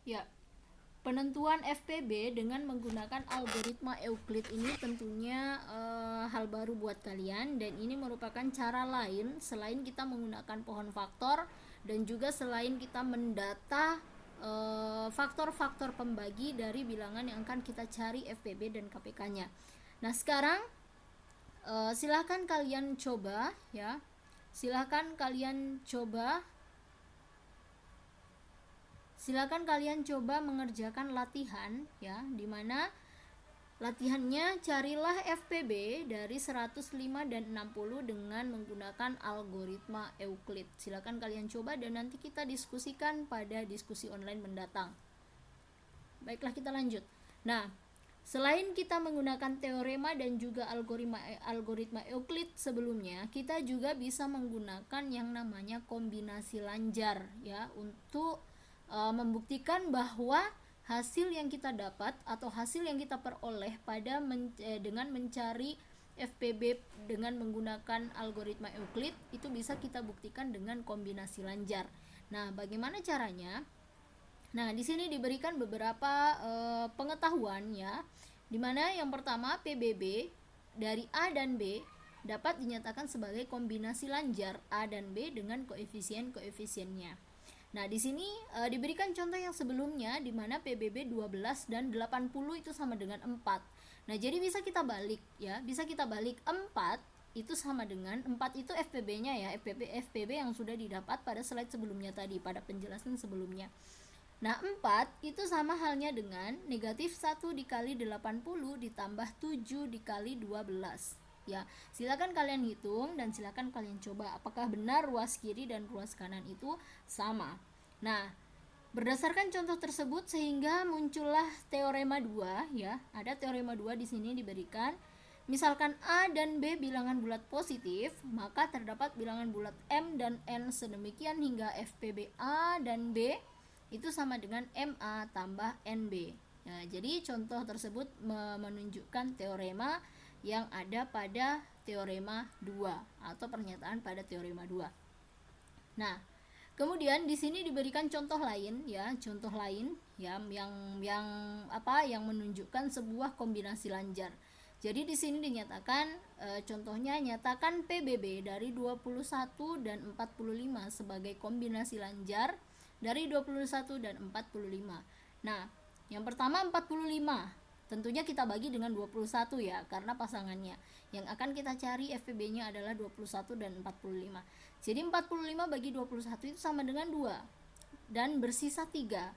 Ya, penentuan FPB dengan menggunakan algoritma Euclid ini tentunya hal baru buat kalian, dan ini merupakan cara lain selain kita menggunakan pohon faktor dan juga selain kita mendata faktor-faktor pembagi dari bilangan yang akan kita cari FPB dan KPK-nya. Nah, sekarang silahkan kalian coba ya. Silahkan kalian coba Silakan kalian coba mengerjakan latihan ya, dimana latihannya carilah FPB dari 105 dan 60 dengan menggunakan algoritma Euclid. Silakan kalian coba dan nanti kita diskusikan pada diskusi online mendatang. Baiklah, kita lanjut. Nah, selain kita menggunakan teorema dan juga algoritma Euclid sebelumnya, kita juga bisa menggunakan yang namanya kombinasi lanjar ya, untuk membuktikan bahwa hasil yang kita dapat atau hasil yang kita peroleh dengan mencari FPB dengan menggunakan algoritma Euclid itu bisa kita buktikan dengan kombinasi lanjar. Nah, bagaimana caranya? Nah, di sini diberikan beberapa pengetahuan ya, dimana yang pertama PBB dari A dan B dapat dinyatakan sebagai kombinasi lanjar A dan B dengan koefisien-koefisiennya. Nah, di sini diberikan contoh yang sebelumnya di mana PBB 12 dan 80 itu sama dengan 4. Nah, jadi bisa kita balik ya. Bisa kita balik 4 itu sama dengan 4 itu FPB-nya ya, FPB yang sudah didapat pada slide sebelumnya tadi, pada penjelasan sebelumnya. Nah, 4 itu sama halnya dengan negatif 1 dikali 80 ditambah 7 dikali 12. Ya, silakan kalian hitung dan silakan kalian coba apakah benar ruas kiri dan ruas kanan itu sama. Nah, berdasarkan contoh tersebut sehingga muncullah teorema 2 ya. Ada teorema 2 di sini diberikan. Misalkan A dan B bilangan bulat positif, maka terdapat bilangan bulat M dan N sedemikian hingga FPB A dan B itu sama dengan MA tambah NB. Nah, jadi contoh tersebut menunjukkan teorema yang ada pada teorema 2 atau pernyataan pada teorema 2. Nah, kemudian di sini diberikan contoh lain ya, yang menunjukkan sebuah kombinasi lanjar. Jadi di sini dinyatakan contohnya nyatakan PBB dari 21 dan 45 sebagai kombinasi lanjar dari 21 dan 45. Nah, yang pertama 45. Tentunya kita bagi dengan 21 ya, karena pasangannya. Yang akan kita cari FPB-nya adalah 21 dan 45. Jadi 45 bagi 21 itu sama dengan 2 dan bersisa 3.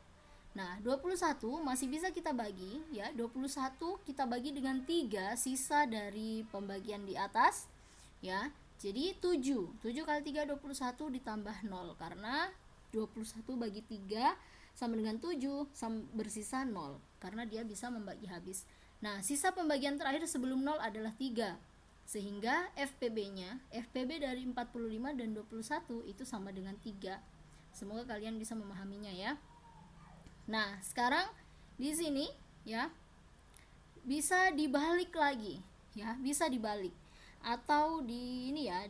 Nah, 21 masih bisa kita bagi ya. 21 kita bagi dengan 3 sisa dari pembagian di atas ya. Jadi 7 kali 3 21 ditambah 0 karena 21 bagi 3 sama dengan 7 bersisa 0 karena dia bisa membagi habis. Nah, sisa pembagian terakhir sebelum 0 adalah 3. Sehingga FPB dari 45 dan 21 itu sama dengan 3. Semoga kalian bisa memahaminya ya. Nah, sekarang di sini ya bisa dibalik lagi ya, bisa dibalik atau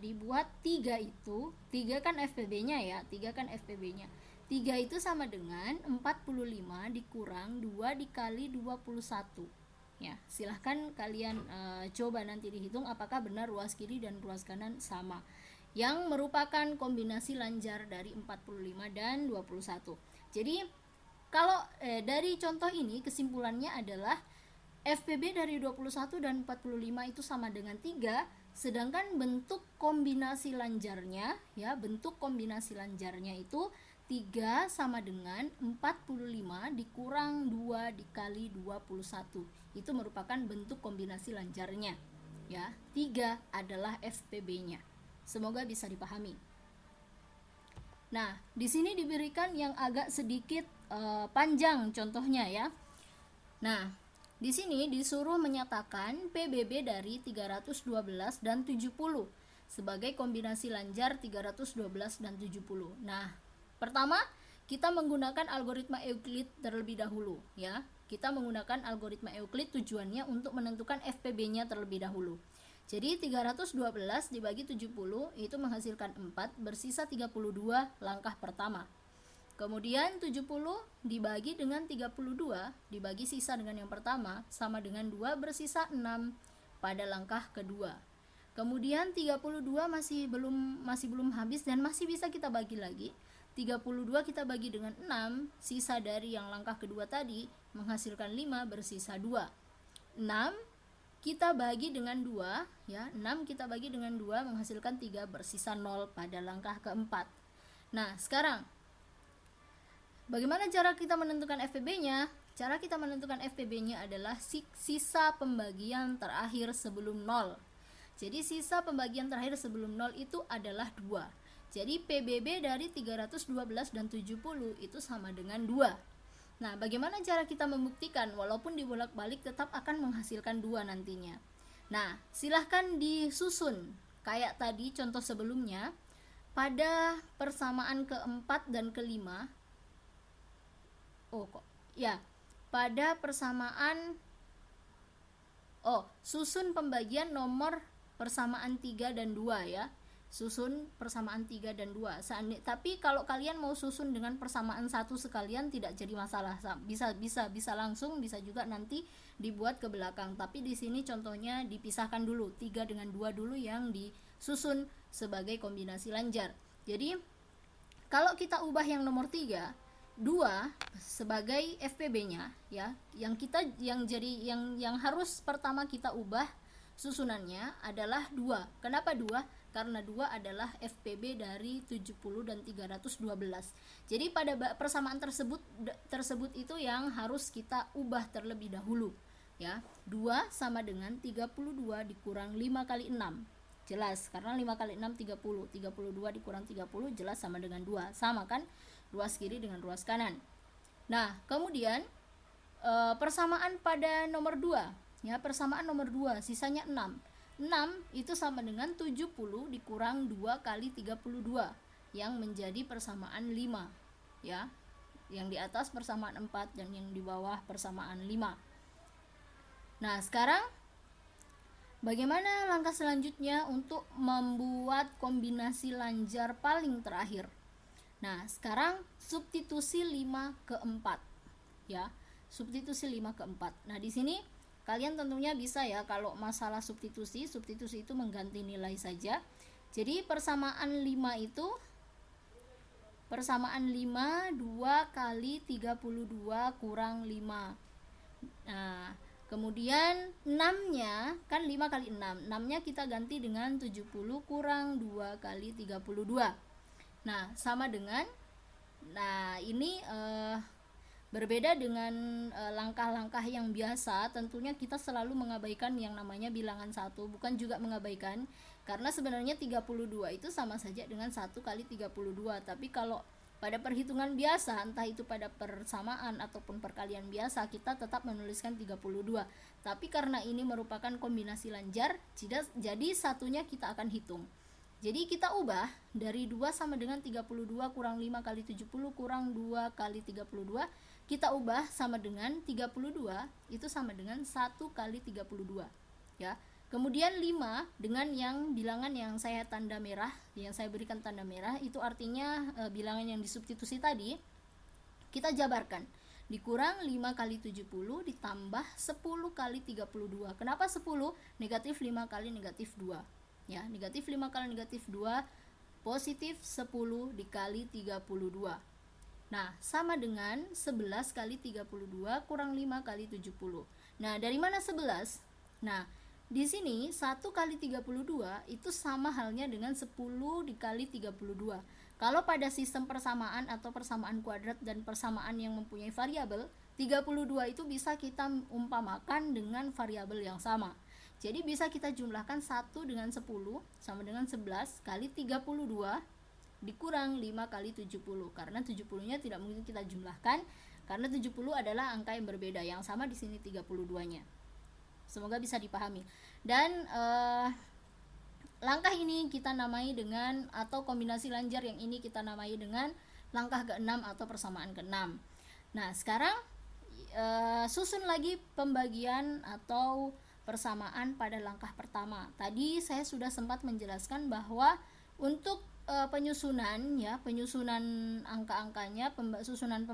dibuat 3 itu, 3 kan FPB-nya ya, 3 kan FPB-nya. 3 itu sama dengan 45 dikurang 2 dikali 21. Ya, silahkan kalian coba nanti dihitung apakah benar ruas kiri dan ruas kanan sama, yang merupakan kombinasi lanjar dari 45 dan 21. Jadi kalau dari contoh ini kesimpulannya adalah FPB dari 21 dan 45 itu sama dengan 3, sedangkan bentuk kombinasi lanjarnya itu 3 sama dengan 45 dikurang 2 dikali 21. Itu merupakan bentuk kombinasi lanjarnya. Ya, 3 adalah FPB-nya. Semoga bisa dipahami. Nah, di sini diberikan yang agak sedikit panjang contohnya ya. Nah, di sini disuruh menyatakan PBB dari 312 dan 70 sebagai kombinasi lanjar 312 dan 70. Nah, pertama kita menggunakan algoritma Euclid terlebih dahulu ya. Kita menggunakan algoritma Euclid tujuannya untuk menentukan FPB-nya terlebih dahulu. Jadi 312 dibagi 70 itu menghasilkan 4, bersisa 32 langkah pertama. Kemudian 70 dibagi dengan 32, dibagi sisa dengan yang pertama, sama dengan 2 bersisa 6 pada langkah kedua. Kemudian 32 masih belum habis dan masih bisa kita bagi lagi. 32 kita bagi dengan 6, sisa dari yang langkah kedua tadi menghasilkan 5 bersisa 2. 6 kita bagi dengan 2 ya, 6 kita bagi dengan 2 menghasilkan 3 bersisa 0 pada langkah keempat. Nah, sekarang bagaimana cara kita menentukan FPB-nya? Cara kita menentukan FPB-nya adalah sisa pembagian terakhir sebelum 0. Jadi sisa pembagian terakhir sebelum 0 itu adalah 2. Jadi PBB dari 312 dan 70 itu sama dengan 2. Nah, bagaimana cara kita membuktikan walaupun dibolak-balik tetap akan menghasilkan 2 nantinya? Nah, silahkan disusun kayak tadi contoh sebelumnya. Pada persamaan keempat dan kelima, pada persamaan susun pembagian nomor persamaan 3 dan 2 ya. Susun persamaan 3 dan 2. Tapi kalau kalian mau susun dengan persamaan 1 sekalian tidak jadi masalah. Bisa langsung, bisa juga nanti dibuat ke belakang. Tapi di sini contohnya dipisahkan dulu, 3 dengan 2 dulu yang disusun sebagai kombinasi lanjar. Jadi kalau kita ubah yang nomor 3, 2 sebagai FPB-nya ya, yang harus pertama kita ubah susunannya adalah 2. Kenapa 2? Karena 2 adalah FPB dari 70 dan 312. Jadi pada persamaan tersebut itu yang harus kita ubah terlebih dahulu ya. 2 sama dengan 32 dikurang 5 kali 6. Jelas, karena 5 kali 6 30. 32 dikurang 30 jelas sama dengan 2. Sama kan? Ruas kiri dengan ruas kanan. Nah, kemudian persamaan pada nomor 2 ya, persamaan nomor 2 sisanya 6. 6 itu sama dengan 70 dikurang 2 kali 32 yang menjadi persamaan 5 ya. Yang di atas persamaan 4 dan yang di bawah persamaan 5. Nah, sekarang bagaimana langkah selanjutnya untuk membuat kombinasi lanjar paling terakhir? Nah, sekarang substitusi 5 ke 4 ya. Substitusi 5 ke 4. Nah, di sini kalian tentunya bisa ya, kalau masalah substitusi itu mengganti nilai saja. Jadi persamaan 5 itu 2 kali 32 kurang 5. Nah, kemudian 6-nya kan 5 kali 6. 6-nya kita ganti dengan 70 kurang 2 kali 32. Nah, sama dengan ini berbeda dengan langkah-langkah yang biasa. Tentunya kita selalu mengabaikan yang namanya bilangan 1, bukan juga mengabaikan, karena sebenarnya 32 itu sama saja dengan 1 kali 32. Tapi kalau pada perhitungan biasa, entah itu pada persamaan ataupun perkalian biasa, kita tetap menuliskan 32. Tapi karena ini merupakan kombinasi lanjar, jadi satunya kita akan hitung. Jadi kita ubah dari 2 sama dengan 32 kurang 5 kali 70 kurang 2 kali 32, kita ubah sama dengan 32 itu sama dengan 1 kali 32 ya. Kemudian 5 dengan yang bilangan yang saya tanda merah, yang saya berikan tanda merah, itu artinya bilangan yang disubstitusi tadi kita jabarkan. Dikurang 5 kali 70 ditambah 10 kali 32. Kenapa 10? Negatif 5 kali negatif 2. Ya, negatif 5 kali negatif 2 positif 10 dikali 32. Nah, sama dengan 11 kali 32 kurang 5 kali 70. Nah, dari mana 11? Nah, di sini 1 kali 32 itu sama halnya dengan 10 dikali 32. Kalau pada sistem persamaan atau persamaan kuadrat dan persamaan yang mempunyai variabel, 32 itu bisa kita umpamakan dengan variabel yang sama. Jadi bisa kita jumlahkan 1 dengan 10 sama dengan 11 kali 32 dikurang 5 kali 70. Karena 70-nya tidak mungkin kita jumlahkan, karena 70 adalah angka yang berbeda. Yang sama di sini 32-nya. Semoga bisa dipahami. Dan langkah ini kita namai dengan, atau kombinasi lanjar yang ini kita namai dengan langkah ke-6 atau persamaan ke-6. Nah, sekarang susun lagi pembagian atau persamaan pada langkah pertama. Tadi saya sudah sempat menjelaskan bahwa untuk penyusunan ya, penyusunan angka-angkanya, susunan